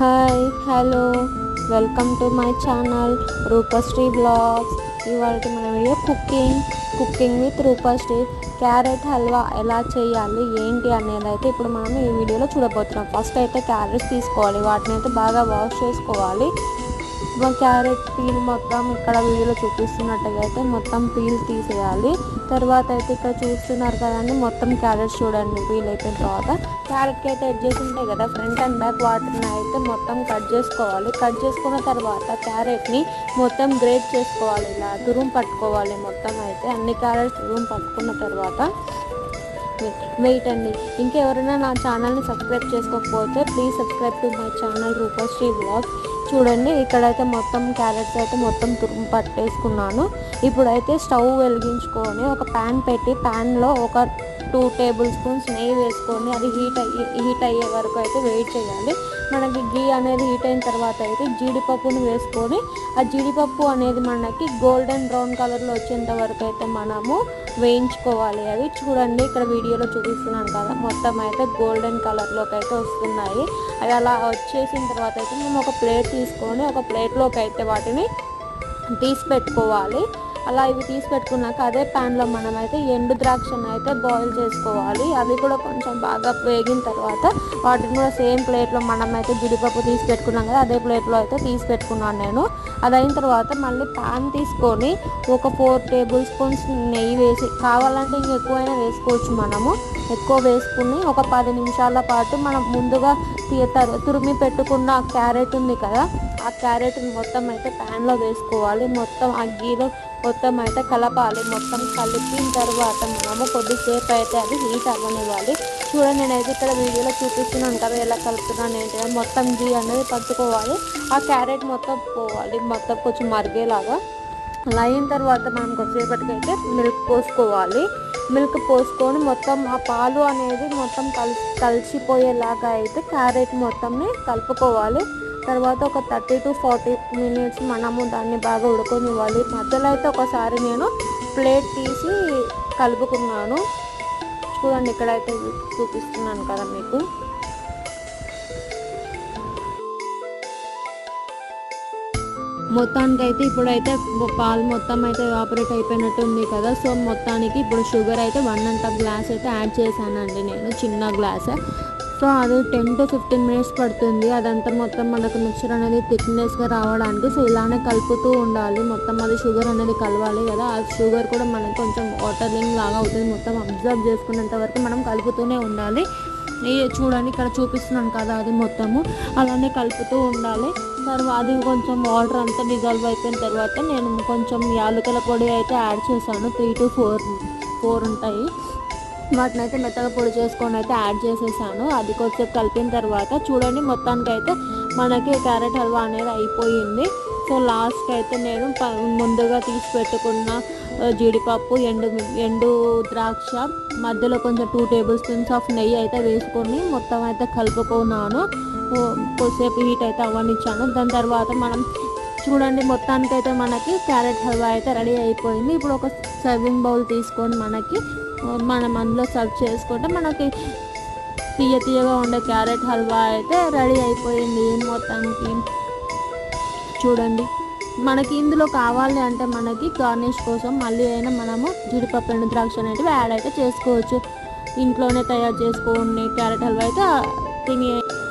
Hi hello welcome to my channel Rupashri blogs. ఇవాళ మన video cooking with Rupashri. Carrot halwa ఎలా చేయాలి ఏంటి అనేది అయితే ఇప్పుడు మనం ఈ వీడియోలో చూడబోతున్నాం. ఫస్ట్ అయితే క్యారెట్స్ తీసుకోవాలి, వాటిని అయితే బాగా వాష్ చేసుకోవాలి. క్యారెట్ పీల్ మొత్తం ఇక్కడ వీడియోలో చూపిస్తున్నట్టుగా అయితే మొత్తం పీల్ తీసేయాలి. తర్వాత అయితే ఇక్కడ చూస్తున్నారు కదండి, మొత్తం క్యారెట్స్ చూడండి పీల్ అయిపోయిన తర్వాత క్యారెట్కి అయితే ఎడ్జెస్ ఉంటాయి కదా, ఫ్రంట్ అండ్ బ్యాక్, వాటిని అయితే మొత్తం కట్ చేసుకోవాలి. కట్ చేసుకున్న తర్వాత క్యారెట్ని మొత్తం గ్రేట్ చేసుకోవాలి, ఇలా తురుము పట్టుకోవాలి. మొత్తం అయితే అన్ని క్యారెట్స్ తురుము పట్టుకున్న తర్వాత వెయిట్ అండి, ఇంకెవరైనా నా ఛానల్ని సబ్స్క్రైబ్ చేసుకోకపోతే please subscribe to my channel Rupashri blogs. చూడండి ఇక్కడైతే మొత్తం క్యారెట్స్ అయితే మొత్తం తురుము పట్టేసుకున్నాను. ఇప్పుడైతే స్టవ్ వెలిగించుకొని ఒక ప్యాన్ పెట్టి ప్యాన్లో ఒక 2 టేబుల్ స్పూన్స్ నెయ్యి వేసుకొని అది హీట్ అయ్యే వరకు అయితే వెయిట్ చేయాలి. మనకి గీ అనేది హీట్ అయిన తర్వాత అయితే జీడిపప్పును వేసుకొని ఆ జీడిపప్పు అనేది మనకి గోల్డెన్ బ్రౌన్ కలర్లో వచ్చేంత వరకు అయితే మనము వేయించుకోవాలి. అవి చూడండి ఇక్కడ వీడియోలో చూపిస్తున్నాను కదా, మొత్తం అయితే గోల్డెన్ కలర్లోకి అయితే వస్తున్నాయి. అవి అలా వచ్చేసిన తర్వాత అయితే మేము ఒక ప్లేట్ తీసుకొని ఒక ప్లేట్లోకి అయితే వాటిని తీసి పెట్టుకోవాలి. అలా ఇవి తీసి పెట్టుకున్నాక అదే ప్యాన్లో మనమైతే ఎండు ద్రాక్షను అయితే బాయిల్ చేసుకోవాలి. అవి కూడా కొంచెం బాగా వేగిన తర్వాత వాటిని కూడా సేమ్ ప్లేట్లో మనమైతే జీడిపప్పు తీసి పెట్టుకున్నాం కదా, అదే ప్లేట్లో అయితే తీసి పెట్టుకున్నాను నేను. అది అయిన తర్వాత మళ్ళీ ప్యాన్ తీసుకొని ఒక 4 టేబుల్ స్పూన్స్ నెయ్యి వేసి, కావాలంటే ఇంక ఎక్కువైనా వేసుకోవచ్చు. మనము ఎక్కువ వేసుకుని ఒక 10 నిమిషాల పాటు మనం ముందుగా తురిమి పెట్టుకున్న క్యారెట్ ఉంది కదా, ఆ క్యారెట్ని మొత్తం అయితే ప్యాన్లో వేసుకోవాలి. మొత్తం ఆ గీలో మొత్తం అయితే కలపాలి. మొత్తం కలిపిన తర్వాత మనము కొద్దిసేపు అయితే అది హీట్ అవ్వనివ్వాలి. చూడండి నేనైతే ఇక్కడ వీడియోలో చూపిస్తున్నాను కదా ఎలా కలుపుతున్నాను ఏంటి, మొత్తం గీ అనేది పట్టుకోవాలి. ఆ క్యారెట్ మొత్తం పోవాలి, మొత్తం కొంచెం మరిగేలాగా. అలా అయిన తర్వాత మనం కొద్దిసేపటికి అయితే మిల్క్ పోసుకోవాలి. మిల్క్ పోసుకొని మొత్తం ఆ పాలు అనేది మొత్తం కలిసిపోయేలాగా అయితే క్యారెట్ మొత్తంని కలుపుకోవాలి. తర్వాత ఒక 30 to 40 మినిట్స్ మనము దాన్ని బాగా ఉడకనివ్వాలి. మధ్యలో అయితే ఒకసారి నేను ప్లేట్ తీసి కలుపుకున్నాను. చూడండి ఇక్కడైతే చూపిస్తున్నాను కదా మీకు. మొత్తానికి అయితే ఇప్పుడైతే పాలు మొత్తం అయితే ఆపరేట్ అయిపోయినట్టు ఉంది కదా. సో మొత్తానికి ఇప్పుడు షుగర్ అయితే 1½ గ్లాస్ అయితే యాడ్ చేశానండి నేను, చిన్న గ్లాస్. సో అది 10 to 15 మినిట్స్ పడుతుంది అదంతా మొత్తం మనకు మిక్చర్ అనేది థిక్నెస్గా రావడానికి. సో ఇలానే కలుపుతూ ఉండాలి, మొత్తం అది షుగర్ అనేది కలవాలి కదా. ఆ షుగర్ కూడా మనకు కొంచెం వాటరింగ్ లాగా అవుతుంది, మొత్తం అబ్జర్వ్ చేసుకునేంత వరకు మనం కలుపుతూనే ఉండాలి. చూడండి ఇక్కడ చూపిస్తున్నాను కదా, అది మొత్తము అలానే కలుపుతూ ఉండాలి. తర్వాత అది కొంచెం వాటర్ అంతా డిజాల్వ్ అయిపోయిన తర్వాత నేను కొంచెం యాలకుల పొడి అయితే యాడ్ చేశాను. 3 to 4 ఉంటాయి, వాటిని అయితే మెత్తగా పొడి చేసుకొని అయితే యాడ్ చేసేసాను. అది కొద్దిసేపు కలిపిన తర్వాత చూడండి మొత్తానికి అయితే మనకి క్యారెట్ హల్వా అనేది అయిపోయింది. సో లాస్ట్కి అయితే నేను ముందుగా తీసి పెట్టుకున్న జీడిపప్పు, ఎండు ద్రాక్ష, మధ్యలో కొంచెం 2 టేబుల్ స్పూన్స్ ఆఫ్ నెయ్యి అయితే వేసుకొని మొత్తం అయితే కలుపుకున్నాను. కొద్దిసేపు హీట్ అయితే అవ్వనిచ్చాను. దాని తర్వాత మనం చూడండి మొత్తానికైతే మనకి క్యారెట్ హల్వా అయితే రెడీ అయిపోయింది. ఇప్పుడు ఒక సర్వింగ్ బౌల్ తీసుకొని మనం అందులో సర్వ్ చేసుకుంటే మనకి తీయగా ఉండే క్యారెట్ హల్వా అయితే రెడీ అయిపోయింది. మొత్తానికి చూడండి మనకి ఇందులో కావాలి అంటే మనకి గార్నిష్ కోసం మళ్ళీ అయినా మనము జీడిపప్పు, ఎండు ద్రాక్ష అనేటివి యాడ్ అయితే చేసుకోవచ్చు. ఇంట్లోనే తయారు చేసుకోండి క్యారెట్ హల్వా అయితే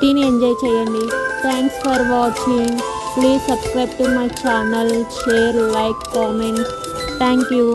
తిని ఎంజాయ్ చేయండి. Thanks for watching. Please subscribe to my channel, share, like, comment. Thank you.